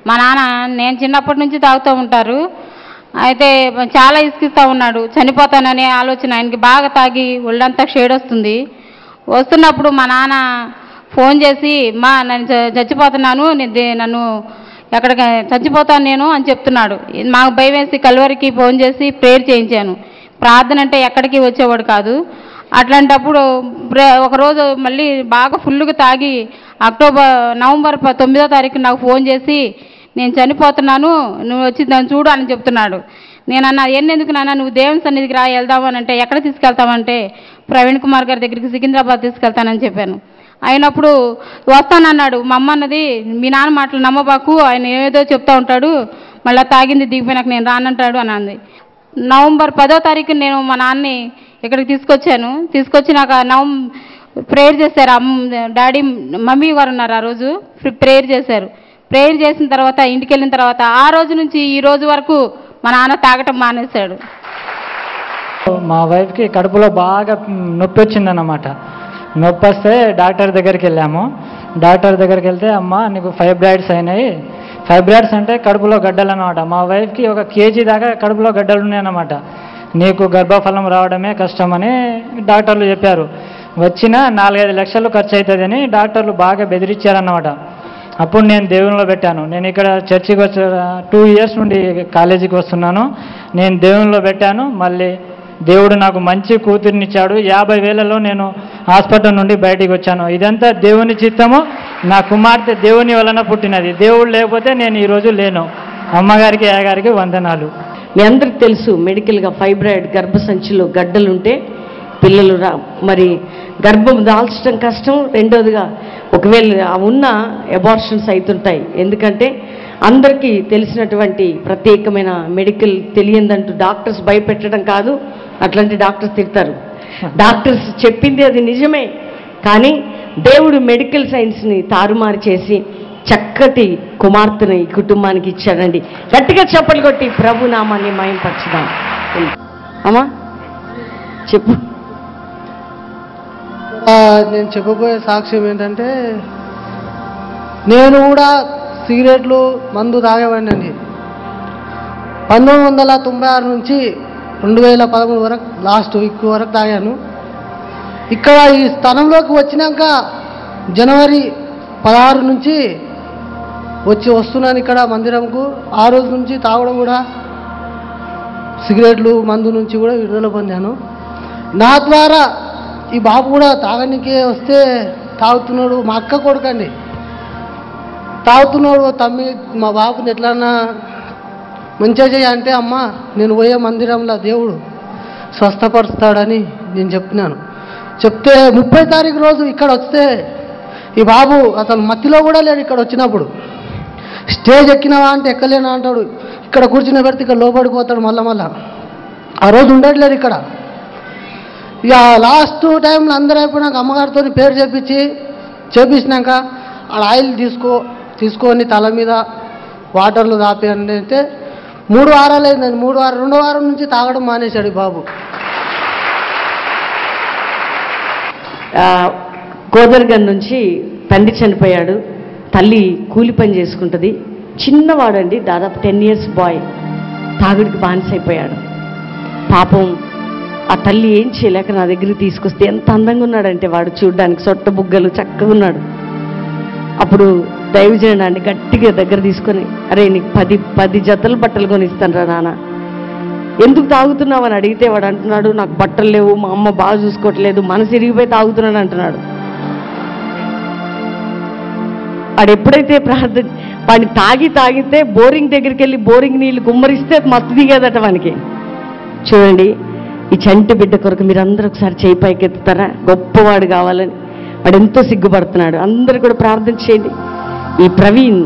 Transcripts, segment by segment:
మా నాన్న నేను చిన్నప్పటి నుంచి తాగుతూ ఉంటారు. అయితే చాలా ఇసుకిస్తూ ఉన్నాడు. చనిపోతాననే ఆలోచన ఆయనకి, బాగా తాగి ఒళ్ళంతా షేడ్ వస్తుంది. వస్తున్నప్పుడు మా నాన్న ఫోన్ చేసి, మా నేను చచ్చిపోతున్నాను, నన్ను ఎక్కడికి చచ్చిపోతాను నేను అని చెప్తున్నాడు. మాకు భయం వేసి కల్వరికి ఫోన్ చేసి ప్రేయర్ చేయించాను. ప్రార్థన అంటే ఎక్కడికి వచ్చేవాడు కాదు. అట్లాంటప్పుడు ఒకరోజు మళ్ళీ బాగా ఫుల్గా తాగి నవంబర్ 9వ తారీఖు నాకు ఫోన్ చేసి, నేను చనిపోతున్నాను, నువ్వు వచ్చి దాన్ని చూడు అని చెప్తున్నాడు. నేనన్నా, ఎందుకు నాన్న, నువ్వు దేవుని సన్నిధికి రా, వెళ్దామనంటే ఎక్కడ తీసుకెళ్తామంటే ప్రవీణ్ కుమార్ గారి దగ్గరికి సికింద్రాబాద్ తీసుకెళ్తానని చెప్పాను. అయినప్పుడు వస్తానన్నాడు. మా అమ్మ అన్నది, మీ నాన్న మాటలు నమ్మబాకు, ఆయన ఏదో చెప్తా ఉంటాడు, మళ్ళీ తాగింది దిగిపోయినాక నేను రానంటాడు అని అంది. నవంబర్ 10వ తారీఖు నేను మా నాన్నని ఇక్కడికి తీసుకొచ్చాను. తీసుకొచ్చినాక ప్రేయర్ చేశారు. డాడీ మమ్మీ గారు ఉన్నారు, ఆ రోజు ప్రేయర్ చేశారు. ప్రేయర్ చేసిన తర్వాత ఇంటికి వెళ్ళిన తర్వాత ఆ రోజు నుంచి ఈ రోజు వరకు మా నాన్న తాగటం మానేశాడు. మా వైఫ్కి కడుపులో బాగా నొప్పి వచ్చిందన్నమాట. నొప్పి వస్తే డాక్టర్ దగ్గరికి వెళ్ళాము. డాక్టర్ దగ్గరికి వెళ్తే, అమ్మ నీకు ఫైబ్రాయిడ్స్ అయినాయి. ఫైబ్రాయిడ్స్ అంటే కడుపులో గడ్డలు అన్నమాట. మా వైఫ్కి 1 కేజీ దాకా కడుపులో గడ్డలు ఉన్నాయన్నమాట. నీకు గర్భఫలం రావడమే కష్టమని డాక్టర్లు చెప్పారు. వచ్చిన 4-5 లక్షలు ఖర్చు అవుతుందని డాక్టర్లు బాగా బెదిరించారన్నమాట. అప్పుడు నేను దేవునిలో పెట్టాను. నేను ఇక్కడ చర్చికి వచ్చి 2 ఇయర్స్ నుండి కాలేజీకి వస్తున్నాను. నేను దేవునిలో పెట్టాను. మళ్ళీ దేవుడు నాకు మంచి కూతుర్నిచ్చాడు. 50,000లో నేను హాస్పిటల్ నుండి బయటికి వచ్చాను. ఇదంతా దేవుని చిత్తము. నా కుమార్తె దేవుని వలన పుట్టినది. దేవుడు లేకపోతే నేను ఈరోజు లేను. అమ్మగారికి అయ్యగారికి వందనాలు. మీ అందరికి తెలుసు, మెడికల్గా ఫైబ్రాయిడ్ గర్భసంచిలో గడ్డలుంటే పిల్లలు మరి గర్భం దాల్చడం కష్టం. రెండోదిగా ఒకవేళ ఉన్న అబార్షన్స్ అవుతుంటాయి. ఎందుకంటే అందరికీ తెలిసినటువంటి ప్రత్యేకమైన మెడికల్ తెలియదంటూ డాక్టర్స్ భయపెట్టడం కాదు, అట్లాంటి డాక్టర్స్ తిడతారు. డాక్టర్స్ చెప్పింది అది నిజమే, కానీ దేవుడు మెడికల్ సైన్స్ని తారుమారు చేసి చక్కటి కుమార్తెను ఈ కుటుంబానికి ఇచ్చాడండి. గట్టిగా చప్పలు కొట్టి ప్రభు నామాన్ని మహిమపరచుదాం. అమ్మా చెప్పు. నేను చెప్పబోయే సాక్ష్యం ఏంటంటే, నేను కూడా సిగరెట్లు మందు తాగేవాడినండి. 1996 నుంచి 2013 వరకు లాస్ట్ వీక్ వరకు తాగాను. ఇక్కడ ఈ స్థానంలోకి వచ్చినాక జనవరి 16 నుంచి వస్తున్నాను ఇక్కడ మందిరంకు. ఆ రోజు నుంచి తాగడం కూడా, సిగరెట్లు మందు నుంచి కూడా విడుదల పొందాను. నా ద్వారా ఈ బాబు కూడా తాగనికే వస్తే తాగుతున్నాడు. మా అక్క కొడుకండి, తాగుతున్నాడు. తమ్మి మా బాబుని ఎట్లన్నా మంచిగా చేయంటే, అమ్మ నేను పోయే మందిరంలో దేవుడు స్వస్థపరుస్తాడని నేను చెప్పినాను. చెప్తే 30 తారీఖు రోజు ఇక్కడ వస్తే ఈ బాబు అసలు మత్తిలో కూడా లేడు. ఇక్కడ వచ్చినప్పుడు స్టేజ్ ఎక్కినావా అంటే ఎక్కలేనా అంటాడు. ఇక్కడ కూర్చుని పెడితే ఇక్కడ లోపడిపోతాడు. మళ్ళా ఆ రోజు ఉండట్లేదు ఇక్కడ. ఇక లాస్ట్ టైంలో అందరూ అయిపోయినాక అమ్మగారితో పేరు చేపించినాక ఆడ ఆయిల్ తీసుకొని తల మీద వాటర్లు తాపేయండి అంటే 3 వారాలు అయిందండి. 2వ వారం నుంచి తాగడం మానేశాడు ఈ బాబు. గోదర్గన్ నుంచి తండ్రి చనిపోయాడు. తల్లి కూలి పని చేసుకుంటుంది. చిన్నవాడండి, దాదాపు 10 ఇయర్స్ బాయ్. తాగుడికి బానిసైపోయాడు. పాపం ఆ తల్లి ఏం చేయలేక నా దగ్గరికి తీసుకొస్తే, ఎంత అందంగా ఉన్నాడంటే వాడు, చూడ్డానికి సొట్ట బుగ్గలు చక్కగా ఉన్నాడు. అప్పుడు దైవజనాన్ని గట్టిగా దగ్గర తీసుకొని, అరే నీకు 10 జతలు బట్టలు కొనిస్తాను రా నాన్న, ఎందుకు తాగుతున్నావు అని అడిగితే వాడు అంటున్నాడు, నాకు బట్టలు లేవు, మా అమ్మ బాగా చూసుకోవట్లేదు, మనసు ఇరిగిపోయి తాగుతున్నాడు అంటున్నాడు. వాడు ఎప్పుడైతే వాడిని తాగితే బోరింగ్ దగ్గరికి వెళ్ళి బోరింగ్ నీళ్ళు గుమ్మరిస్తే మత్తు దిగేదట వానికి. చూడండి, ఈ చంటి బిడ్డ కొరకు మీరందరూ ఒకసారి చేయి పైకెత్తుతారా? గొప్పవాడు కావాలని. వాడు ఎంతో సిగ్గుపడుతున్నాడు. అందరూ కూడా ప్రార్థన చేయండి. ఈ ప్రవీణ్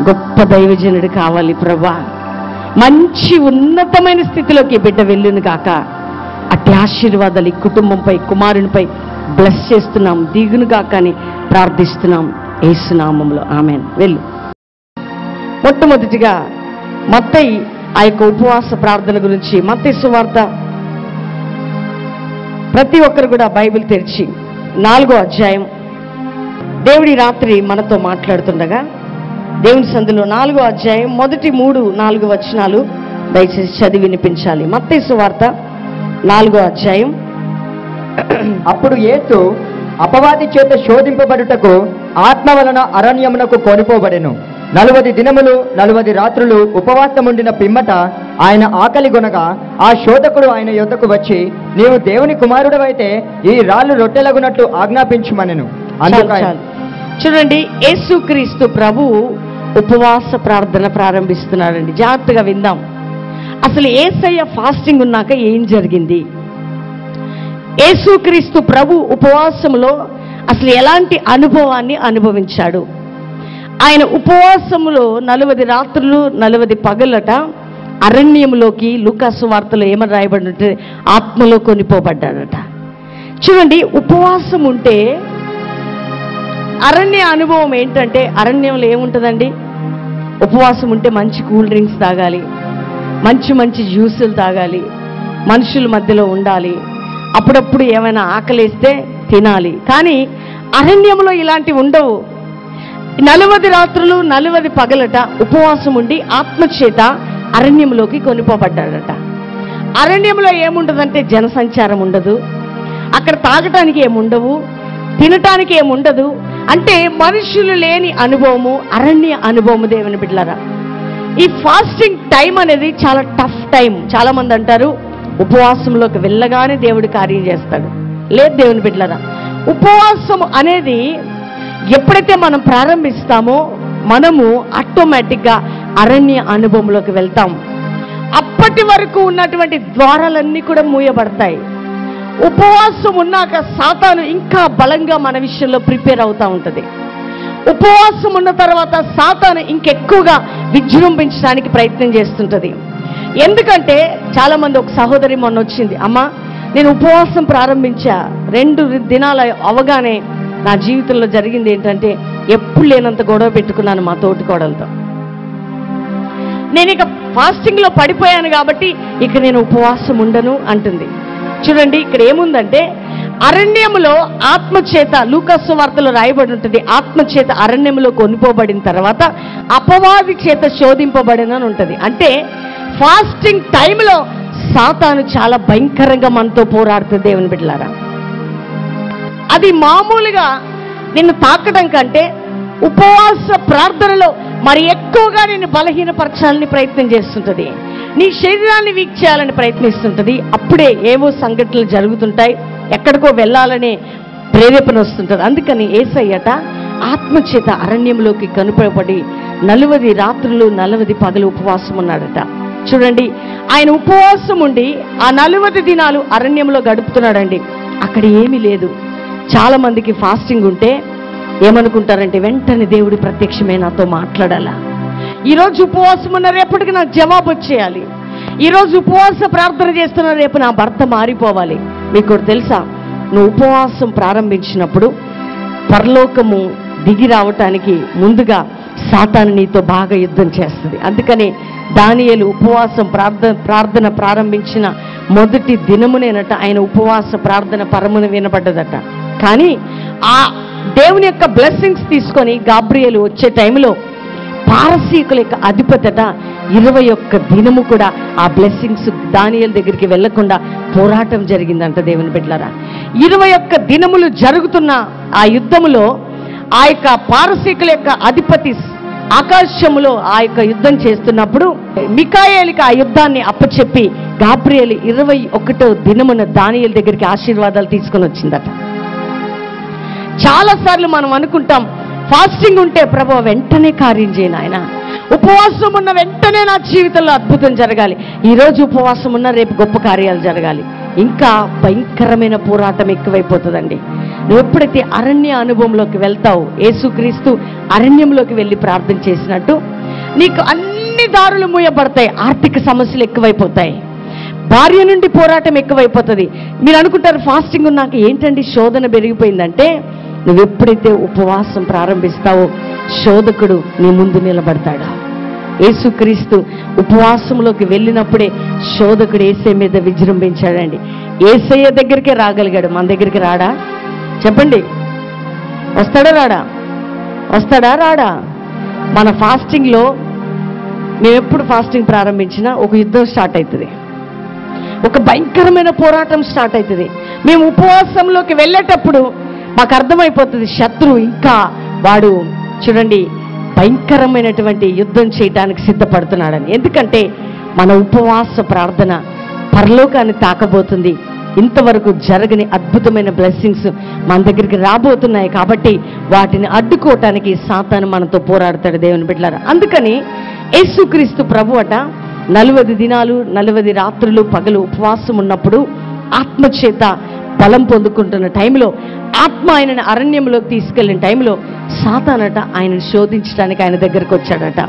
గొప్ప దైవజనుడు కావాలి ప్రభా, మంచి ఉన్నతమైన స్థితిలోకి బిడ్డ వెళ్ళును కాక. అట్టి ఆశీర్వాదాలు ఈ కుటుంబంపై, కుమారునిపై బ్లెస్ చేస్తున్నాం, దిగును కాక అని ప్రార్థిస్తున్నాం యేసు నామములో. ఆమేన్. వెళ్ళు. మొట్టమొదటిగా మత్తయి ఆ యొక్క ఉపవాస ప్రార్థన గురించి, మత్తయి సువార్త ప్రతి ఒక్కరు కూడా బైబిల్ తెరిచి 4వ అధ్యాయం. దేవుడి రాత్రి మనతో మాట్లాడుతుండగా దేవుని సందులో 4వ అధ్యాయం మొదటి 3-4 వచనాలు దయచేసి చదివి వినిపించాలి. మత్తయి సువార్త 4వ అధ్యాయం. అప్పుడు యేసు అపవాది చేత శోధింపబడుటకు ఆత్మ వలన అరణ్యమునకు కొనిపోబడెను. 40 దినములు 40 రాత్రులు ఉపవాసముండిన పిమ్మట ఆయన ఆకలి గొనగా ఆ శోధకుడు ఆయన యొద్దకు వచ్చి, నీవు దేవుని కుమారుడవైతే ఈ రాళ్ళు రొట్టెలగునట్లు ఆజ్ఞాపించుమనెను. చాలు. చూడండి, యేసుక్రీస్తు ప్రభువు ఉపవాస ప్రార్థన ప్రారంభిస్తున్నాడండి. జాగ్రత్తగా విందాం. అసలు యేసయ్య ఫాస్టింగ్ ఉన్నాక ఏం జరిగింది? యేసుక్రీస్తు ప్రభు ఉపవాసంలో అసలు ఎలాంటి అనుభవాన్ని అనుభవించాడు? ఆయన ఉపవాసములో 40 రాత్రులు 40 పగలట అరణ్యంలోకి లూకాసు వార్తలో ఏమని రాయబడినట్టు ఆత్మలో కొనిపోబడ్డాడట. చూడండి, ఉపవాసం ఉంటే అరణ్య అనుభవం ఏంటంటే, అరణ్యంలో ఏముంటుందండి? ఉపవాసం ఉంటే మంచి కూల్ డ్రింక్స్ తాగాలి, మంచి మంచి జ్యూసులు తాగాలి, మనుషుల మధ్యలో ఉండాలి, అప్పుడప్పుడు ఏమైనా ఆకలేస్తే తినాలి. కానీ అరణ్యంలో ఇలాంటివి ఉండవు. 40 రాత్రులు 40 పగలట ఉపవాసం ఉండి ఆత్మచేత అరణ్యంలోకి కొనిపోబడ్డాడట. అరణ్యంలో ఏముండదంటే జనసంచారం ఉండదు, అక్కడ తాగటానికి ఏముండవు, తినటానికి ఏముండదు. అంటే మనుషులు లేని అనుభవము, అరణ్య అనుభవము. దేవుని బిడ్డలారా, ఈ ఫాస్టింగ్ టైం అనేది చాలా టఫ్ టైం. చాలా మంది అంటారు ఉపవాసంలోకి వెళ్ళగానే దేవుడు కార్యం చేస్తాడు. లేదు దేవుని బిడ్డలారా, ఉపవాసం అనేది ఎప్పుడైతే మనం ప్రారంభిస్తామో మనము ఆటోమేటిక్గా అరణ్య అనుభవంలోకి వెళ్తాం. అప్పటి వరకు ఉన్నటువంటి ద్వారాలన్నీ కూడా మూయబడతాయి. ఉపవాసం ఉన్నాక సాతాను ఇంకా బలంగా మన విషయంలో ప్రిపేర్ అవుతూ ఉంటుంది. ఉపవాసం ఉన్న తర్వాత సాతాను ఇంకెక్కువగా విజృంభించడానికి ప్రయత్నం చేస్తుంటుంది. ఎందుకంటే చాలామంది, ఒక సహోదరి మొన్న వచ్చింది, అమ్మా నేను ఉపవాసం ప్రారంభించా, 2 దినాలు అవగానే నా జీవితంలో జరిగింది ఏంటంటే, ఎప్పుడు లేనంత గొడవ పెట్టుకున్నాను మా తోటికోడలతో. నేను ఇక ఫాస్టింగ్లో పడిపోయాను కాబట్టి ఇక నేను ఉపవాసం ఉండను అంటుంది. చూడండి, ఇక్కడ ఏముందంటే అరణ్యములో ఆత్మచేత, లూకాసు వార్తలో రాయబడి ఉంటుంది, ఆత్మచేత అరణ్యములో కొనిపోబడిన తర్వాత అపవాది చేత శోధింపబడినని ఉంటుంది. అంటే ఫాస్టింగ్ టైంలో సాతాను చాలా భయంకరంగా మనతో పోరాడుతుంది. దేవుని బిడ్డలారా, అది మామూలుగా నిన్ను తాకడం కంటే ఉపవాస ప్రార్థనలో మరి ఎక్కువగా నిన్ను బలహీనపరచాలని ప్రయత్నం చేస్తుంటుంది, నీ శరీరాన్ని వీక్ చేయాలని ప్రయత్నిస్తుంటుంది. అప్పుడే ఏవో సంఘటనలు జరుగుతుంటాయి, ఎక్కడికో వెళ్ళాలనే ప్రేరేపణ వస్తుంటుంది. అందుకని యేసయ్యట ఆత్మచేత అరణ్యంలోకి కనుపబడి 40 రాత్రులు 40 పగలు ఉపవాసం ఉన్నాడట. చూడండి, ఆయన ఉపవాసం ఉండి ఆ 40 దినాలు అరణ్యంలో గడుపుతున్నాడండి. అక్కడ ఏమీ లేదు. చాలా మందికి ఫాస్టింగ్ ఉంటే ఏమనుకుంటారంటే, వెంటనే దేవుడి ప్రత్యక్షమే నాతో మాట్లాడాలా, ఈరోజు ఉపవాసం ఉన్న రేపటికి నాకు జవాబు వచ్చేయాలి, ఈరోజు ఉపవాస ప్రార్థన చేస్తున్న రేపు నా భర్త మారిపోవాలి. మీకు తెలుసా, నువ్వు ఉపవాసం ప్రారంభించినప్పుడు పరలోకము దిగి రావటానికి ముందుగా సాతాను నీతో బాగా యుద్ధం చేస్తుంది. అందుకని దానియేలు ఉపవాసం ప్రార్థన ప్రారంభించిన మొదటి దినమునేనట ఆయన ఉపవాస ప్రార్థన పరమున వినబడ్డదట. కానీ ఆ దేవుని యొక్క బ్లెస్సింగ్స్ తీసుకొని గాబ్రియేలు వచ్చే టైంలో పారసీకుల యొక్క అధిపతట 21 దినము కూడా ఆ బ్లెస్సింగ్స్ దానియేలు దగ్గరికి వెళ్లకుండా పోరాటం జరిగిందంట. దేవుని బిడ్డలారా, 21 దినములు జరుగుతున్న ఆ యుద్ధములో ఆ యొక్క పారసీకుల యొక్క అధిపతి ఆకాశములో ఆ యొక్క యుద్ధం చేస్తున్నప్పుడు మికాయేలుకి ఆ యుద్ధాన్ని అప్పచెప్పి గాబ్రియేలు 21వ దినమున దానియేలు దగ్గరికి ఆశీర్వాదాలు తీసుకొని వచ్చిందట. చాలాసార్లు మనం అనుకుంటాం, ఫాస్టింగ్ ఉంటే ప్రభు వెంటనే కార్యం చేయను, ఆయన ఉపవాసం ఉన్న వెంటనే నా జీవితంలో అద్భుతం జరగాలి, ఈరోజు ఉపవాసం ఉన్న రేపు గొప్ప కార్యాలు జరగాలి. ఇంకా భయంకరమైన పోరాటం ఎక్కువైపోతుందండి. నువ్వు ఎప్పుడైతే అరణ్య అనుభవంలోకి వెళ్తావు, యేసుక్రీస్తు అరణ్యంలోకి వెళ్ళి ప్రార్థన చేసినట్టు నీకు అన్ని దారులు మూయబడతాయి, ఆర్థిక సమస్యలు ఎక్కువైపోతాయి, భార్య నుండి పోరాటం ఎక్కువైపోతుంది. మీరు అనుకుంటారు ఫాస్టింగ్ ఉన్నాక ఏంటండి శోధన పెరిగిపోయిందంటే, నువ్వు ఎప్పుడైతే ఉపవాసం ప్రారంభిస్తావో శోధకుడు నీ ముందు నిలబడతాడా. యేసుక్రీస్తు ఉపవాసంలోకి వెళ్ళినప్పుడే శోధకుడు యేసయ్య మీద విజృంభించాడండి. యేసయ్య దగ్గరికే రాగలిగాడు, మన దగ్గరికి రాడా? చెప్పండి, వస్తాడా రాడా? వస్తాడా రాడా? మన ఫాస్టింగ్లో మేము ఎప్పుడు ఫాస్టింగ్ ప్రారంభించినా ఒక యుద్ధం స్టార్ట్ అవుతుంది, ఒక భయంకరమైన పోరాటం స్టార్ట్ అవుతుంది. మేము ఉపవాసంలోకి వెళ్ళేటప్పుడు మాకు అర్థమైపోతుంది శత్రువు ఇంకా వాడు చూడండి భయంకరమైనటువంటి యుద్ధం చేయడానికి సిద్ధపడుతున్నాడని. ఎందుకంటే మన ఉపవాస ప్రార్థన పరలోకాన్ని తాకబోతుంది. ఇంతవరకు జరగని అద్భుతమైన బ్లెస్సింగ్స్ మన దగ్గరికి రాబోతున్నాయి. కాబట్టి వాటిని అడ్డుకోవటానికి సాతాను మనతో పోరాడతాడు దేవుని బిడ్డలారా. అందుకని యేసుక్రీస్తు ప్రభు అట 40 దినాలు 40 రాత్రులు పగలు ఉపవాసం ఉన్నప్పుడు ఆత్మచేత బలం పొందుకుంటున్న టైంలో ఆత్మ ఆయనని అరణ్యంలోకి తీసుకెళ్ళిన టైంలో సాతానట ఆయనను శోధించడానికి ఆయన దగ్గరకు వచ్చాడట.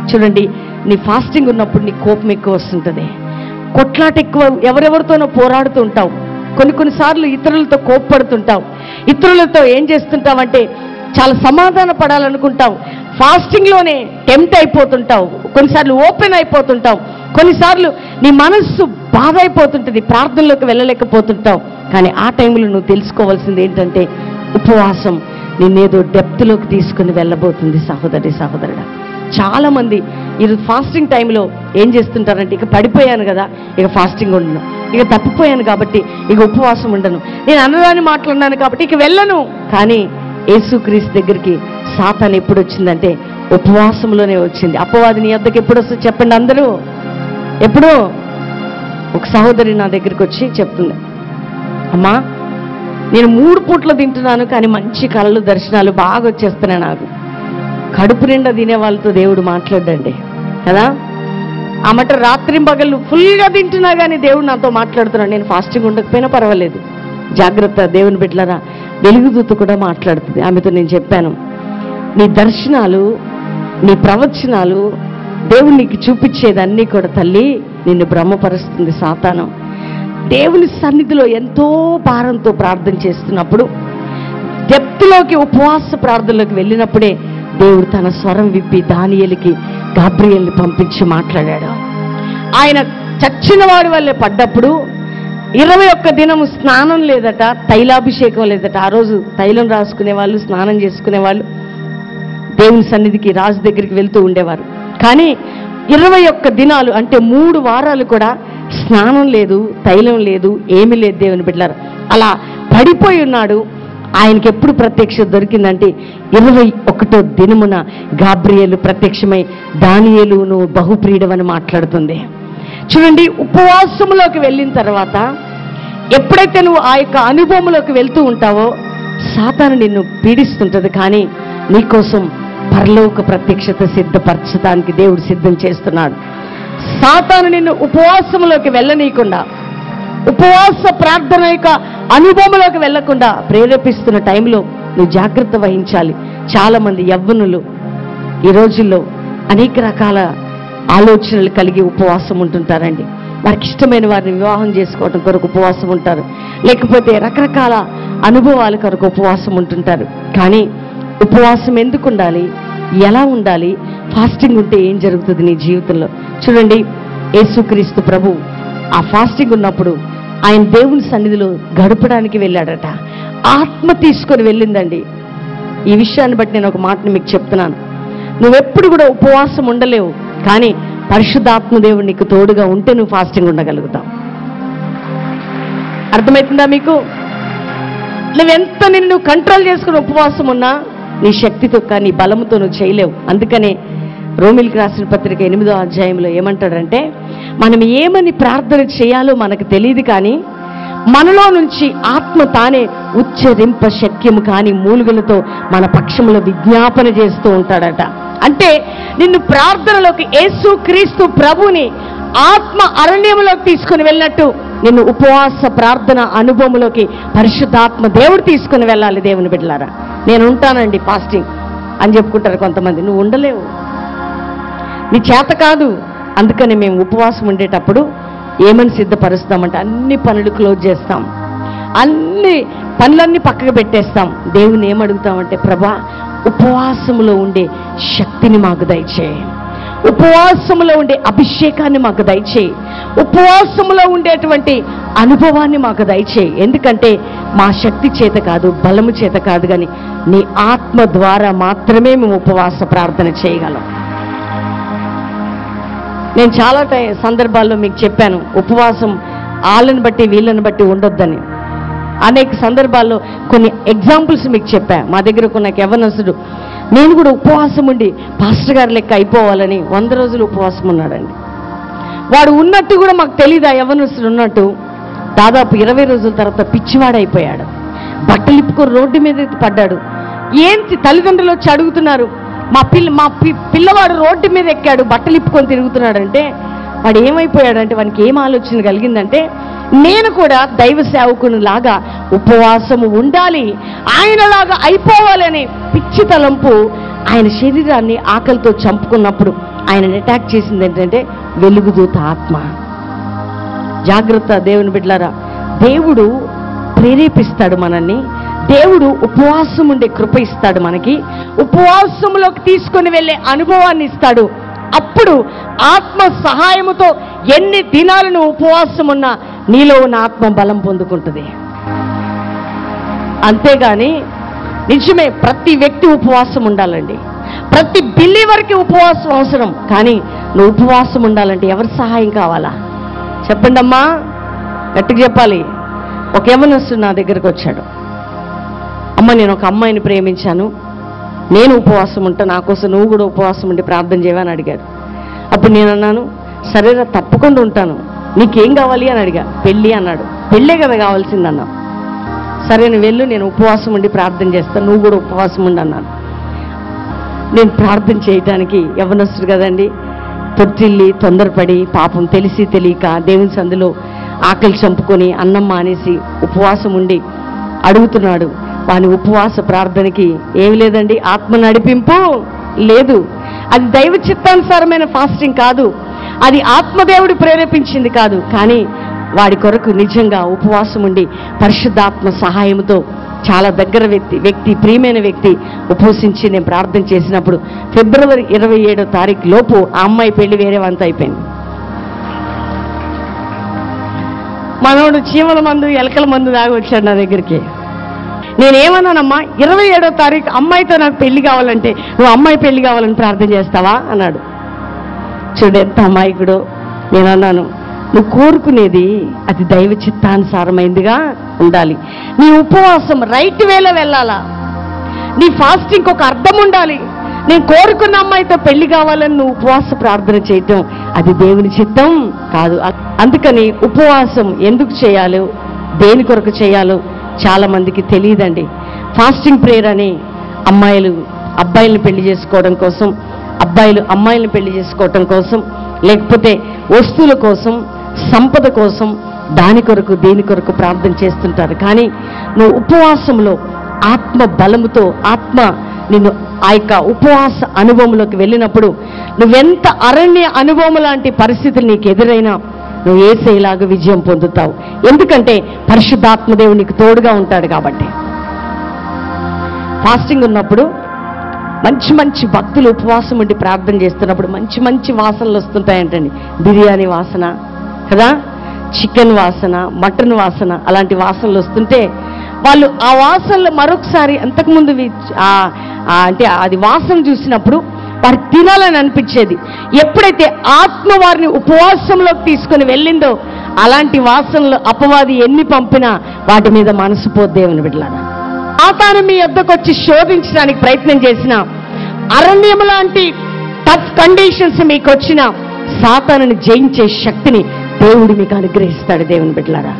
చూడండి, నీ ఫాస్టింగ్ ఉన్నప్పుడు నీ కోపం ఎక్కువ వస్తుంటుంది, కొట్లాట ఎక్కువ, ఎవరెవరితోనో పోరాడుతూ ఉంటావు, కొన్నిసార్లు ఇతరులతో కోప్పడుతుంటావు, ఇతరులతో ఏం చేస్తుంటావంటే చాలా సమాధాన పడాలనుకుంటావు, ఫాస్టింగ్లోనే టెంప్ట్ అయిపోతుంటావు, కొన్నిసార్లు ఓపెన్ అయిపోతుంటావు, కొన్నిసార్లు నీ మనస్సు బాధ అయిపోతుంటుంది, ప్రార్థనలోకి వెళ్ళలేకపోతుంటావు. కానీ ఆ టైంలో నువ్వు తెలుసుకోవాల్సింది ఏంటంటే ఉపవాసం నిన్నేదో డెప్త్లోకి తీసుకుని వెళ్ళబోతుంది సహోదరి సహోదరుడా. చాలామంది ఈరోజు ఫాస్టింగ్ టైంలో ఏం చేస్తుంటారంటే ఇక పడిపోయాను కదా ఇక ఫాస్టింగ్ ఉండను, ఇక తప్పిపోయాను కాబట్టి ఇక ఉపవాసం ఉండను, నేను అన్నదాన్ని మాట్లాడినాను కాబట్టి ఇక వెళ్ళను. కానీ యేసుక్రీస్తు దగ్గరికి సాతాను ఎప్పుడు వచ్చిందంటే ఉపవాసంలోనే వచ్చింది. అపవాది నీ వద్దకు ఎప్పుడు వస్తుంది చెప్పండి అందరూ? ఎప్పుడు? ఒక సహోదరి నా దగ్గరికి వచ్చి చెప్తుంది, అమ్మా నేను 3 పూట్లు తింటున్నాను కానీ మంచి కళలు దర్శనాలు బాగా వచ్చేస్తున్నాయి నాకు. కడుపు నిండా తినే వాళ్ళతో దేవుడు మాట్లాడండి కదా. ఆ మాట రాత్రింబగళ్ళు ఫుల్గా తింటున్నా కానీ దేవుడు నాతో మాట్లాడుతున్నాడు. నేను ఫాస్టింగ్ ఉండకపోయినా పర్వాలేదు, జాగ్రత్త దేవుని బిడ్డలారా. వెలుగుదూత కూడా మాట్లాడుతుంది. ఆమెతో నేను చెప్పాను, నీ దర్శనాలు నీ ప్రవచనాలు దేవుడు నీకు చూపించేదన్నీ కూడా తల్లి నిన్ను భ్రమపరుస్తుంది సాతాను. దేవుని సన్నిధిలో ఎంతో భారంతో ప్రార్థన చేస్తున్నప్పుడు డెప్త్లోకి ఉపవాస ప్రార్థనలోకి వెళ్ళినప్పుడే దేవుడు తన స్వరం విప్పి దానియేలుకి గాబ్రియేల్ని పంపించి మాట్లాడాడు. ఆయన చచ్చిన వాడి వల్లే పడ్డప్పుడు 21 దినము స్నానం లేదట, తైలాభిషేకం లేదట. ఆ రోజు తైలం రాసుకునే వాళ్ళు, స్నానం చేసుకునే వాళ్ళు దేవుని సన్నిధికి రాజు దగ్గరికి వెళ్తూ ఉండేవారు. కానీ 21 దినాలు అంటే 3 వారాలు కూడా స్నానం లేదు, తైలం లేదు, ఏమీ లేదు దేవుని బిడ్డలారా. అలా పడిపోయి ఉన్నాడు. ఆయనకి ఎప్పుడు ప్రత్యక్షత దొరికిందంటే 21వ దినమున గాబ్రియేలు ప్రత్యక్షమై దానియేలు నువ్వు బహుప్రియుడవని మాట్లాడుతుంది. చూడండి, ఉపవాసంలోకి వెళ్ళిన తర్వాత ఎప్పుడైతే నువ్వు ఆ యొక్క అనుభవంలోకి వెళ్తూ ఉంటావో సాతాను నిన్ను పీడిస్తుంటుంది. కానీ నీకోసం పరలోక ప్రత్యక్షత సిద్ధపరచడానికి దేవుడు సిద్ధం చేస్తున్నాడు. సాతాను నిన్ను ఉపవాసంలోకి వెళ్ళనీయకుండా, ఉపవాస ప్రార్థన యొక్క అనుభవంలోకి వెళ్లకుండా ప్రేరేపిస్తున్న టైంలో నువ్వు జాగ్రత్త వహించాలి. చాలామంది యవ్వనులు ఈ రోజుల్లో అనేక రకాల ఆలోచనలు కలిగి ఉపవాసం ఉంటుంటారండి. వారికి ఇష్టమైన వారిని వివాహం చేసుకోవడం కొరకు ఉపవాసం ఉంటారు, లేకపోతే రకరకాల అనుభవాల కొరకు ఉపవాసం ఉంటుంటారు. కానీ ఉపవాసం ఎందుకు ఉండాలి, ఎలా ఉండాలి, ఫాస్టింగ్ ఉంటే ఏం జరుగుతుంది నీ జీవితంలో? చూడండి, యేసుక్రీస్తు ప్రభు ఆ ఫాస్టింగ్ ఉన్నప్పుడు ఆయన దేవుని సన్నిధిలో గడపడానికి వెళ్ళాడట. ఆత్మ తీసుకొని వెళ్ళిందండి. ఈ విషయాన్ని బట్టి నేను ఒక మాటను మీకు చెప్తున్నాను. నువ్వెప్పుడు కూడా ఉపవాసం ఉండలేవు, కానీ పరిశుద్ధాత్మ దేవుడు నీకు తోడుగా ఉంటే నువ్వు ఫాస్టింగ్ ఉండగలుగుతావు. అర్థమవుతుందా మీకు? నువ్వెంత నిన్ను కంట్రోల్ చేసుకుని ఉపవాసం ఉన్నా నీ శక్తితో నీ బలముతో నువ్వు చేయలేవు. అందుకనే రోమిలికి రాసిన పత్రిక 8వ అధ్యాయంలో ఏమంటాడంటే, మనం ఏమని ప్రార్థన చేయాలో మనకు తెలియదు, కానీ మనలో నుంచి ఆత్మ తానే ఉచ్చరింప శక్యము కాని మూలుగులతో మన పక్షంలో విజ్ఞాపన చేస్తూ ఉంటాడట. అంటే నిన్ను ప్రార్థనలోకి యేసుక్రీస్తు ప్రభుని ఆత్మ అరణ్యంలోకి తీసుకుని వెళ్ళినట్టు నిన్ను ఉపవాస ప్రార్థన అనుభవంలోకి పరిశుద్ధాత్మ దేవుడు తీసుకుని వెళ్ళాలి. దేవుని బిడ్డలారా, నేను ఉంటానండి ఫాస్టింగ్ అని చెప్పుకుంటారు కొంతమంది. నువ్వు ఉండలేవు, నీ చేత కాదు. అందుకని మేము ఉపవాసం ఉండేటప్పుడు ఏమని సిద్ధపరుస్తామంటే అన్ని పనులు క్లోజ్ చేస్తాం, అన్ని పనులన్నీ పక్కకు పెట్టేస్తాం. దేవుని ఏమడుగుతామంటే, ప్రభా ఉపవాసంలో ఉండే శక్తిని మాకు దయచేయి, ఉపవాసములో ఉండే అభిషేకాన్ని మాకు దయచేయి. ఉపవాసములో ఉండేటువంటి అనుభవాన్ని మాకు దయచేయి. ఎందుకంటే మా శక్తి చేత కాదు, బలము చేత కాదు, కానీ నీ ఆత్మ ద్వారా మాత్రమే మేము ఉపవాస ప్రార్థన చేయగలం. నేను చాలా సందర్భాల్లో మీకు చెప్పాను, ఉపవాసం వాళ్ళని బట్టి వీళ్ళని బట్టి ఉండొద్దని. అనేక సందర్భాల్లో కొన్ని ఎగ్జాంపుల్స్ మీకు చెప్పా. మా దగ్గర ఒక నాకు యవ్వనస్తుడు, నేను కూడా ఉపవాసం ఉండి పాస్టర్ గారి లెక్క అయిపోవాలని 100 రోజులు ఉపవాసం ఉన్నాడండి. వాడు ఉన్నట్టు కూడా మాకు తెలీదు, ఆ యవ్వనస్తుడు ఉన్నట్టు. దాదాపు 20 రోజుల తర్వాత పిచ్చివాడైపోయాడు. బట్టలు ఇప్పుకొని రోడ్డు మీద పడ్డాడు. ఏంటి తల్లిదండ్రులు వచ్చి అడుగుతున్నారు, మా పిల్లవాడు రోడ్డు మీద ఎక్కాడు, బట్టలు ఇప్పుకొని తిరుగుతున్నాడంటే వాడు ఏమైపోయాడంటే, వానికి ఏం ఆలోచన కలిగిందంటే, నేను కూడా దైవ సేవకుని లాగా ఉపవాసము ఉండాలి, ఆయనలాగా అయిపోవాలని పిచ్చి తలంపు ఆయన శరీరాన్ని ఆకలితో చంపుకున్నప్పుడు ఆయన అటాక్ చేసింది ఏంటంటే వెలుగుదూత ఆత్మ. జాగ్రత్త దేవుని బిడ్డలారా, దేవుడు ప్రేరేపిస్తాడు మనల్ని. దేవుడు ఉపవాసం ఉండే కృప ఇస్తాడు మనకి. ఉపవాసంలోకి తీసుకొని వెళ్ళే అనుభవాన్ని ఇస్తాడు. అప్పుడు ఆత్మ సహాయముతో ఎన్ని దినాలను ఉపవాసం ఉన్నా నీలో ఉన్న ఆత్మ బలం పొందుకుంటుంది. అంతేగాని నిజమే ప్రతి వ్యక్తి ఉపవాసం ఉండాలండి. ప్రతి బిలీవర్కి ఉపవాసం అవసరం. కానీ నువ్వు ఉపవాసం ఉండాలంటే ఎవరి సహాయం కావాలా చెప్పండి అమ్మా, గట్టిగా చెప్పాలి. ఒక యవ్వనస్తుడు నా దగ్గరకు వచ్చాడు. అమ్మ, నేను ఒక అమ్మాయిని ప్రేమించాను, నేను ఉపవాసం ఉంటా, నా కోసం నువ్వు కూడా ఉపవాసం ఉండి ప్రార్థన చేయమని అడిగాడు. అప్పుడు నేను అన్నాను, సరేరా తప్పకుండా ఉంటాను, నీకేం కావాలి అని అడిగా. పెళ్ళి అన్నాడు. పెళ్ళే కదా కావాల్సిందన్నా. సరే నువ్వు వెళ్ళు, నేను ఉపవాసం ఉండి ప్రార్థన చేస్తాను, నువ్వు కూడా ఉపవాసం ఉండి అన్నాను. నేను ప్రార్థన చేయటానికి యవ్వనస్తుడు కదండి, తొట్టిల్లి తొందరపడి పాపం తెలిసి తెలియక దేవుని సందులో ఆకలి చంపుకొని అన్నం మానేసి ఉపవాసం ఉండి అడుగుతున్నాడు. వాని ఉపవాస ప్రార్థనకి ఏమి లేదండి, ఆత్మ నడిపింపు లేదు. అది దైవ చిత్తానుసారమైన ఫాస్టింగ్ కాదు, అది ఆత్మదేవుడు ప్రేరేపించింది కాదు. కానీ వాడి కొరకు నిజంగా ఉపవాసం ఉండి పరిశుద్ధాత్మ సహాయంతో చాలా దగ్గర వ్యక్తి ప్రియమైన వ్యక్తి ఉపవసించి నేను ప్రార్థన చేసినప్పుడు ఫిబ్రవరి 27వ తారీఖు లోపు ఆ అమ్మాయి పెళ్లి వేరే వంత అయిపోయింది. మనోడు చీమల మందు ఎలకల మందు దాగి వచ్చాడు నా దగ్గరికి. నేనేమన్నానమ్మా, 27వ తారీఖు అమ్మాయితో నాకు పెళ్లి కావాలంటే నువ్వు అమ్మాయి పెళ్లి కావాలని ప్రార్థన చేస్తావా అన్నాడు. చూడు ఎంత అమాయకుడో. నేను అన్నాను, నువ్వు కోరుకునేది అది దైవ చిత్తానుసారమైందిగా ఉండాలి. నీ ఉపవాసం రైట్ వేలో వెళ్ళాలా, నీ ఫాస్టింగ్ ఒక అర్థం ఉండాలి. నేను కోరుకున్న అమ్మాయితో పెళ్లి కావాలని నువ్వు ఉపవాస ప్రార్థన చేయటం అది దేవుని చిత్తం కాదు. అందుకని ఉపవాసం ఎందుకు చేయాలో, దేని కొరకు చేయాలో చాలా మందికి తెలియదండి. ఫాస్టింగ్ ప్రేయర్ అని అమ్మాయిలు అబ్బాయిలను పెళ్లి చేసుకోవడం కోసం, అబ్బాయిలు అమ్మాయిలను పెళ్లి చేసుకోవటం కోసం, లేకపోతే వస్తువుల కోసం, సంపద కోసం, దాని కొరకు దేని కొరకు ప్రార్థన చేస్తుంటారు. కానీ నువ్వు ఉపవాసంలో ఆత్మ బలముతో ఆత్మ నిన్ను ఆ యొక్క ఉపవాస అనుభవంలోకి వెళ్ళినప్పుడు నువ్వెంత అరణ్య అనుభవం లాంటి పరిస్థితులు నీకు ఎదురైనా నువ్వు యేసయ్యలాగా విజయం పొందుతావు. ఎందుకంటే పరిశుద్ధాత్మదేవుడు నీకు తోడుగా ఉంటాడు కాబట్టి. ఫాస్టింగ్ ఉన్నప్పుడు మంచి మంచి భక్తులు ఉపవాసం ఉండి ప్రార్థన చేస్తున్నప్పుడు మంచి మంచి వాసనలు వస్తుంటాయంటండి. బిర్యానీ వాసన కదా, చికెన్ వాసన, మటన్ వాసన, అలాంటి వాసనలు వస్తుంటే వాళ్ళు ఆ వాసనలు మరొకసారి అంతకుముందు అంటే అది వాసన చూసినప్పుడు వారికి తినాలని అనిపించేది. ఎప్పుడైతే ఆత్మ వారిని ఉపవాసంలోకి తీసుకొని వెళ్ళిందో అలాంటి వాసనలు అపవాది ఎన్ని పంపినా వాటి మీద మనసు పోద్ది దేవుని బిడ్డలారా. సాతాను మీ యొద్దకు వచ్చి శోధించడానికి ప్రయత్నం చేసిన, అరణ్యం లాంటి టఫ్ కండిషన్స్ మీకు వచ్చిన సాతానుని జయించే శక్తిని దేవుడు మీకు అనుగ్రహిస్తాడు దేవుని బిడ్డలారా.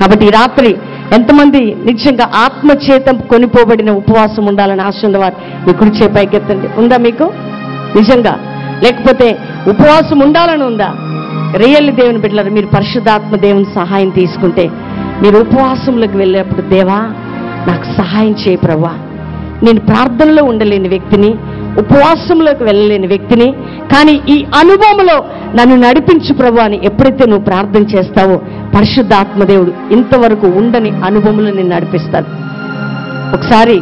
కాబట్టి ఈ రాత్రి ఎంతమంది నిజంగా ఆత్మచేత కొనిపోబడిన ఉపవాసం ఉండాలని ఆశ ఉన్నవారు మీ కుడి చేయి పైకెత్తండి. ఉందా మీకు నిజంగా? లేకపోతే ఉపవాసం ఉండాలని ఉందా? రియల్లీ దేవుని బిడ్డలారా, మీరు పరిశుద్ధాత్మ దేవుని సహాయం తీసుకుంటే మీరు ఉపవాసంలోకి వెళ్ళేప్పుడు, దేవా నాకు సహాయం చేయి ప్రభువా, నేను ప్రార్థనలో ఉండలేని వ్యక్తిని, ఉపవాసంలోకి వెళ్ళలేని వ్యక్తిని, కానీ ఈ అనుభవంలో నన్ను నడిపించు ప్రభువా అని ఎప్పుడైతే నువ్వు ప్రార్థన చేస్తావో పరిశుద్ధాత్మదేవుడు ఇంతవరకు ఉండని అనుభవంలో నేను నడిపిస్తాడు. ఒకసారి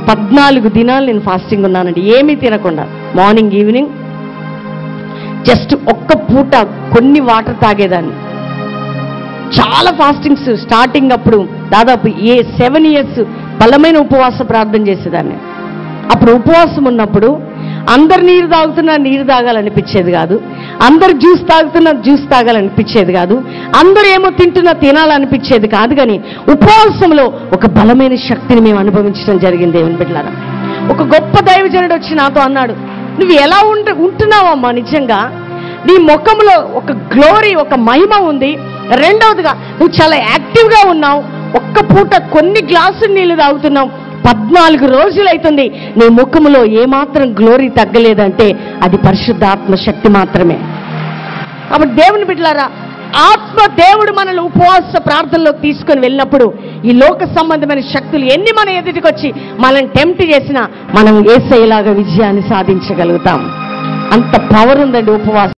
14 దినాలు నేను ఫాస్టింగ్ ఉన్నానండి, ఏమీ తినకుండా, మార్నింగ్ ఈవినింగ్ జస్ట్ ఒక్క పూట కొన్ని వాటర్ తాగేదాన్ని. చాలా ఫాస్టింగ్స్ స్టార్టింగ్ అప్పుడు దాదాపు 7 years బలమైన ఉపవాస ప్రార్థన చేసేదాన్ని. అప్పుడు ఉపవాసం ఉన్నప్పుడు అందరు నీరు తాగుతున్నా నీరు తాగాలనిపించేది కాదు, అందరు జ్యూస్ తాగుతున్నా జ్యూస్ తాగాలనిపించేది కాదు, అందరూ ఏమో తింటున్నా తినాలనిపించేది కాదు. కానీ ఉపవాసంలో ఒక బలమైన శక్తిని మేము అనుభవించడం జరిగింది దేవుని బిడ్డలారా. ఒక గొప్ప దైవజనుడు వచ్చి నాతో అన్నాడు, నువ్వు ఎలా ఉంటున్నావమ్మా, నిజంగా నీ ముఖంలో ఒక గ్లోరీ, ఒక మహిమ ఉంది. రెండవదిగా నువ్వు చాలా యాక్టివ్గా ఉన్నావు. ఒక్క పూట కొన్ని గ్లాసులు నీళ్లు తాగుతున్నావు. 14 రోజులు అవుతుంది నీ ముఖంలో ఏమాత్రం గ్లోరీ తగ్గలేదంటే అది పరిశుద్ధాత్మ శక్తి మాత్రమే. కాబట్టి దేవుని బిడ్డలారా, ఆత్మ దేవుడు మనల్ని ఉపవాస ప్రార్థనలోకి తీసుకొని వెళ్ళినప్పుడు ఈ లోక సంబంధమైన శక్తులు ఎన్ని మన ఎదుటికి వచ్చి మనల్ని టెంప్ట్ చేసినా మనం యేసయ్యలాగా విజయాన్ని సాధించగలుగుతాం. అంత పవర్ ఉందండి ఉపవాసం.